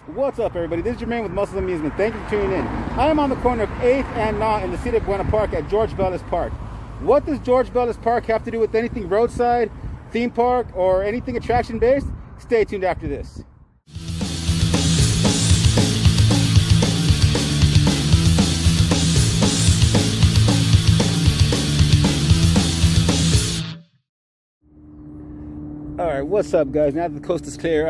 What's up, everybody? This is Jermaine with Muscle Amusement. Thank you for tuning in. I am on the corner of 8th and Knott in the city of Buena Park at George Bellis Park. What does George Bellis Park have to do with anything roadside, theme park, or anything attraction-based? Stay tuned after this. Alright, what's up, guys? Now that the coast is clear,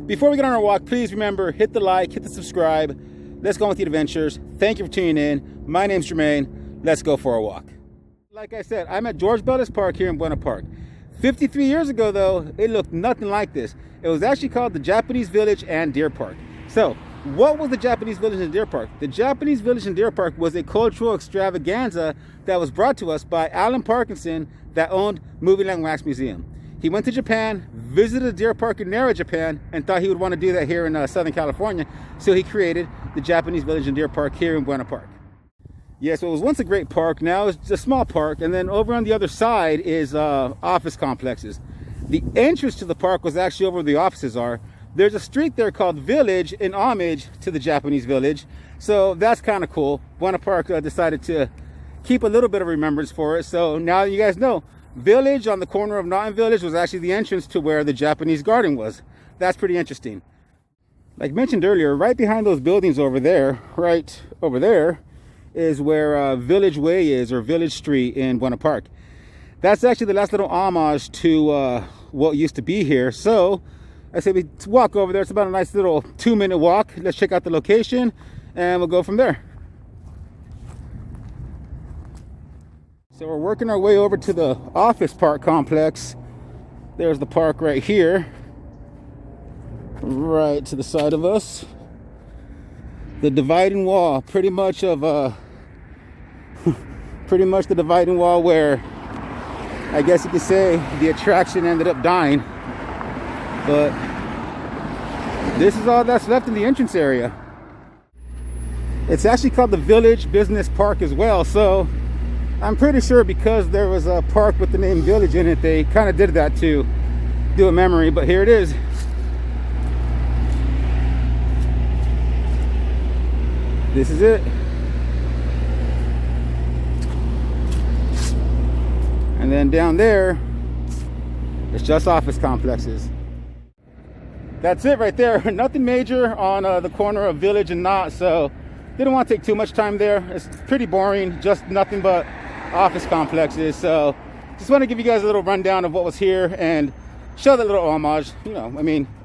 before we get on our walk, please remember, hit the like, hit the subscribe. Let's go on with the adventures. Thank you for tuning in. My name's Jermaine. Let's go for a walk. Like I said, I'm at George Bellis Park here in Buena Park. 53 years ago, though, it looked nothing like this. It was actually called the Japanese Village and Deer Park. So, what was the Japanese Village and Deer Park? The Japanese Village and Deer Park was a cultural extravaganza that was brought to us by Alan Parkinson that owned Movieland Wax Museum. He went to Japan, visited the Deer Park in Nara, Japan, and thought he would want to do that here in Southern California. So he created the Japanese Village and Deer Park here in Buena Park. Yeah, so it was once a great park. Now it's a small park. And then over on the other side is office complexes. The entrance to the park was actually over where the offices are. There's a street there called Village in homage to the Japanese Village. So that's kind of cool. Buena Park decided to keep a little bit of remembrance for it. So now you guys know. Village on the corner of Knott and Village was actually the entrance to where the Japanese garden was. That's pretty interesting. Like mentioned earlier, right behind those buildings over there, right over there, is where Village Way is, or Village Street in Buena Park. That's actually the last little homage to what used to be here. So I say we walk over there. It's about a nice little 2-minute walk. Let's check out the location and we'll go from there. So we're working our way over to the office park complex. There's the park right here, right to the side of us. The dividing wall, pretty much the dividing wall where I guess you could say the attraction ended up dying. But this is all that's left in the entrance area. It's actually called the Village Business Park as well. So I'm pretty sure because there was a park with the name Village in it, they kind of did that to do a memory, but here it is. This is it. And then down there, it's just office complexes. That's it right there. Nothing major on the corner of Village and Knott, so didn't want to take too much time there. It's pretty boring, just nothing but office complexes. So just want to give you guys a little rundown of what was here and show that little homage,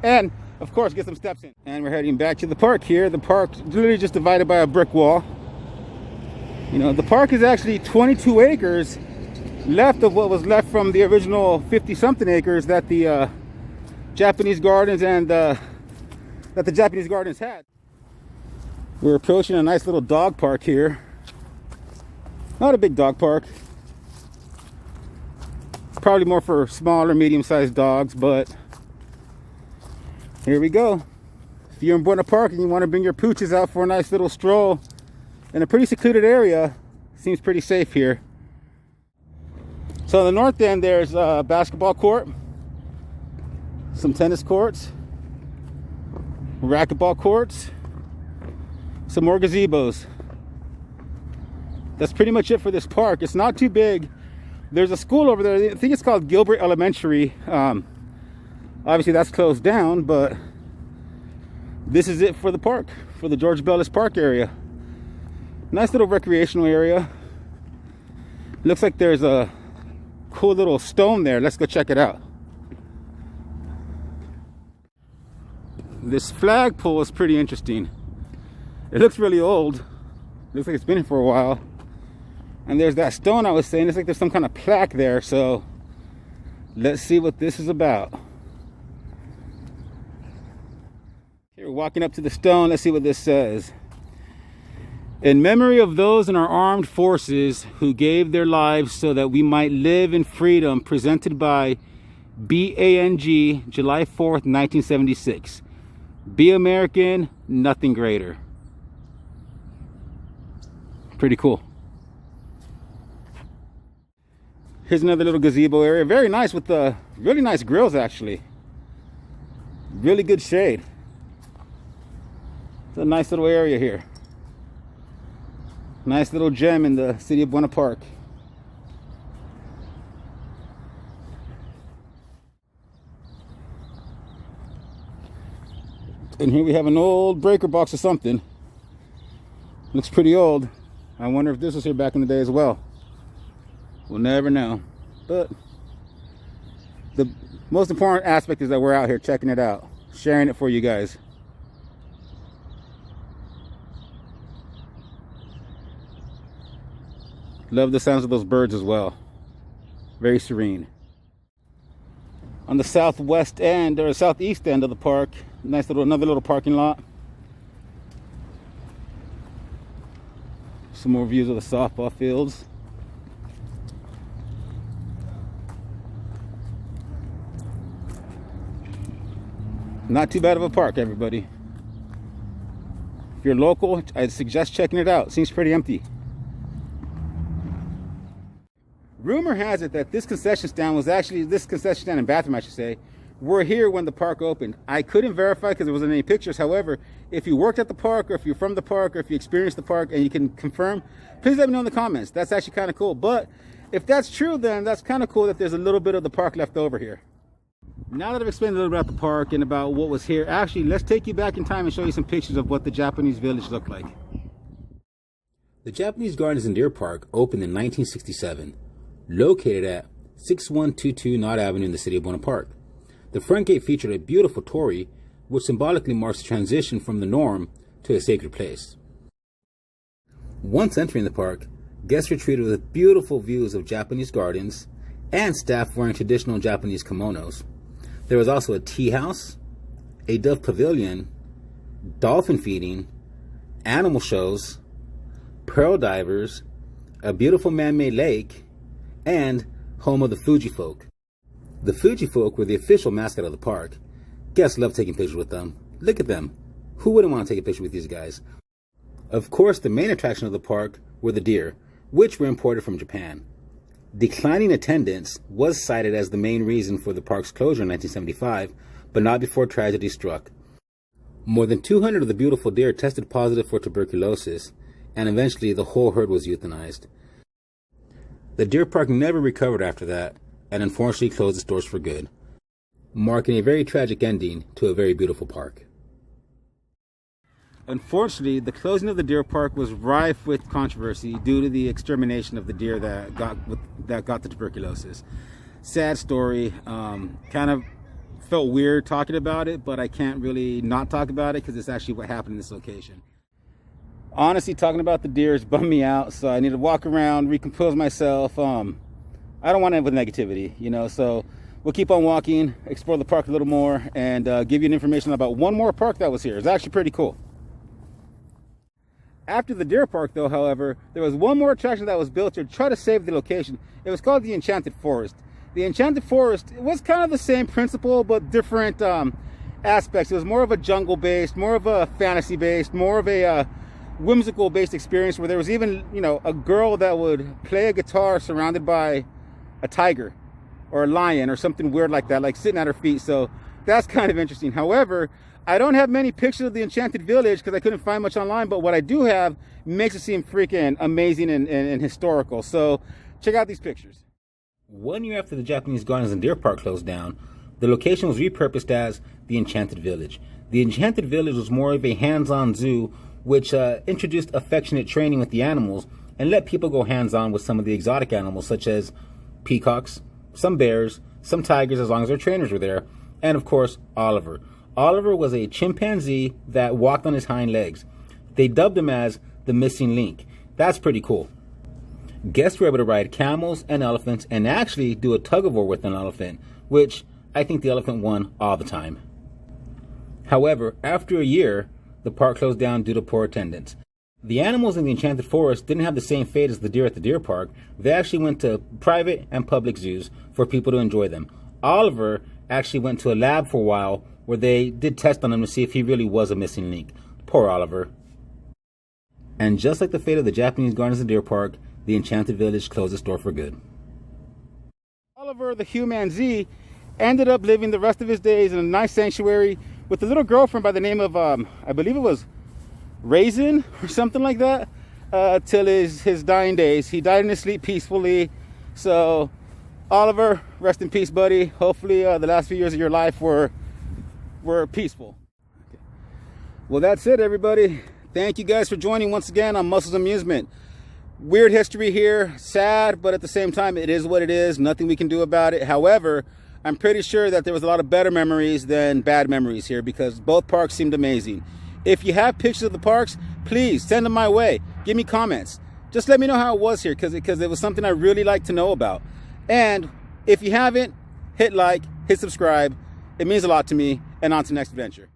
and of course get some steps in. And we're heading back to the park here. The park literally just divided by a brick wall. The park is actually 22 acres left of what was left from the original 50-something acres that the Japanese gardens had. We're approaching a nice little dog park here. Not a big dog park. Probably more for small or medium-sized dogs, but here we go. If you're in Buena Park and you want to bring your pooches out for a nice little stroll in a pretty secluded area, seems pretty safe here. So on the north end, there's a basketball court, some tennis courts, racquetball courts, some more gazebos. That's pretty much it for this park. It's not too big. There's a school over there. I think it's called Gilbert Elementary. Obviously that's closed down, but this is it for the park, for the George Bellis Park area. Nice little recreational area. Looks like there's a cool little stone there. Let's go check it out. This flagpole is pretty interesting. It looks really old. Looks like it's been here for a while. And there's that stone I was saying. It's like there's some kind of plaque there. So let's see what this is about. Here, we're walking up to the stone. Let's see what this says. In memory of those in our armed forces who gave their lives so that we might live in freedom, presented by BANG, July 4th, 1976. Be American, nothing greater. Pretty cool. Here's another little gazebo area. Very nice with the really nice grills, actually. Really good shade. It's a nice little area here. Nice little gem in the city of Buena Park. And here we have an old breaker box or something. Looks pretty old. I wonder if this was here back in the day as well. We'll never know. But the most important aspect is that we're out here checking it out, sharing it for you guys. Love the sounds of those birds as well. Very serene. On the southwest end or southeast end of the park, nice little, another little parking lot. Some more views of the softball fields. Not too bad of a park, everybody. If you're local, I'd suggest checking it out. Seems pretty empty. Rumor has it that this concession stand and bathroom, I should say, were here when the park opened. I couldn't verify because there wasn't any pictures. However, if you worked at the park, or if you're from the park, or if you experienced the park and you can confirm, please let me know in the comments. That's actually kind of cool. But if that's true, then that's kind of cool that there's a little bit of the park left over here. Now that I've explained a little bit about the park and about what was here, actually, let's take you back in time and show you some pictures of what the Japanese village looked like. The Japanese Gardens and Deer Park opened in 1967. Located at 6122 Knott Avenue in the city of Buena Park. The front gate featured a beautiful torii, which symbolically marks the transition from the norm to a sacred place. Once entering the park, guests were treated with beautiful views of Japanese gardens and staff wearing traditional Japanese kimonos. There was also a tea house, a dove pavilion, dolphin feeding, animal shows, pearl divers, a beautiful man-made lake, and home of the Fuji folk. The Fuji folk were the official mascot of the park. Guests love taking pictures with them. Look at them. Who wouldn't want to take a picture with these guys? Of course, the main attraction of the park were the deer, which were imported from Japan. Declining attendance was cited as the main reason for the park's closure in 1975, but not before tragedy struck. More than 200 of the beautiful deer tested positive for tuberculosis, and eventually the whole herd was euthanized. The deer park never recovered after that, and unfortunately closed its doors for good, marking a very tragic ending to a very beautiful park. Unfortunately, the closing of the deer park was rife with controversy due to the extermination of the deer that got the tuberculosis. Sad story. Kind of felt weird talking about it, but I can't really not talk about it because it's actually what happened in this location. Honestly, talking about the deers bummed me out, so I need to walk around, recompose myself. I don't want to end with negativity, you know, so we'll keep on walking, explore the park a little more, and give you information about one more park that was here. It's actually pretty cool. After the deer park, though, however, there was one more attraction that was built to try to save the location. It was called the Enchanted Forest. The Enchanted Forest, it was kind of the same principle, but different aspects. It was more of a jungle-based, more of a fantasy-based, more of a whimsical based experience where there was even, you know, a girl that would play a guitar surrounded by a tiger or a lion or something weird like that, like sitting at her feet. So that's kind of interesting. However, I don't have many pictures of the Enchanted Village because I couldn't find much online, but what I do have makes it seem freaking amazing and historical. So check out these pictures. 1 year after the Japanese Gardens and Deer Park closed down, the location was repurposed as the Enchanted Village. The Enchanted Village was more of a hands-on zoo which introduced affectionate training with the animals and let people go hands-on with some of the exotic animals such as peacocks, some bears, some tigers as long as their trainers were there, and of course Oliver. Oliver was a chimpanzee that walked on his hind legs. They dubbed him as the missing link. That's pretty cool. Guests were able to ride camels and elephants and actually do a tug-of-war with an elephant, which I think the elephant won all the time. However, after a year, the park closed down due to poor attendance. The animals in the Enchanted Forest didn't have the same fate as the deer at the deer park. They actually went to private and public zoos for people to enjoy them. Oliver actually went to a lab for a while where they did tests on him to see if he really was a missing link. Poor Oliver. And just like the fate of the Japanese Gardens and Deer Park, the Enchanted Village closed its door for good. Oliver, the humanzee, ended up living the rest of his days in a nice sanctuary with a little girlfriend by the name of, I believe it was raisin or something like that till his dying days. He died in his sleep peacefully. So Oliver, rest in peace, buddy. Hopefully the last few years of your life were peaceful. Okay. Well, that's it, everybody. Thank you guys for joining once again on Muscles Amusement. Weird history here, sad, but at the same time, it is what it is. Nothing we can do about it. However, I'm pretty sure that there was a lot of better memories than bad memories here because both parks seemed amazing. If you have pictures of the parks, please send them my way. Give me comments. Just let me know how it was here because it was something I really like to know about. And if you haven't, hit like, hit subscribe. It means a lot to me. And on to the next adventure.